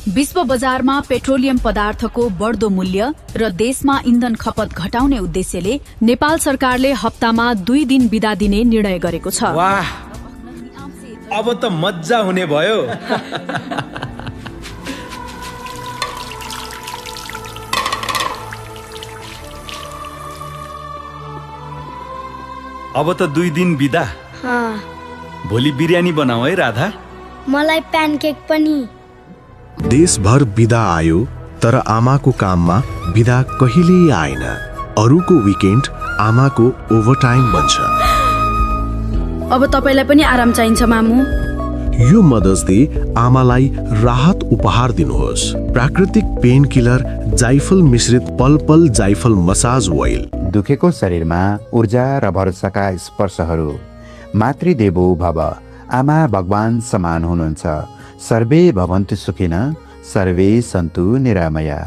विश्व बजारमा पेट्रोलियम पदार्थको बढ्दो मूल्य र देशमा इन्धन खपत घटाउने उद्देश्यले नेपाल सरकारले हप्तामा 2 दिन बिदा दिने निर्णय गरेको छ। वाह, अब त मज्जा हुने भयो। अब त 2 दिन बिदा। भोलि बिरयानी बनाऊ है राधा। मलाई प्यानकेक पनि। देशभर बिदा आयो तर आमाको काममा बिदा कहिल्यै आएन। अरूको विकेन्ड आमाको ओभरटाइम बन्छ। अब तपाईलाई पनि आराम चाहिन्छ मामु। यो मदर्स डे आमालाई राहत उपहार दिनुहोस्। प्राकृतिक पेन किलर जाइफल मिश्रित पल पल जाइफल मसाज ओइल। दुखेको शरीरमा ऊर्जा र भरोसाका स्पर्शहरू। मातृदेवो भव। आमा भगवान समान हुनुहुन्छ। सर्वे भवन्तु सुखिनः सर्वे सन्तु निरामया।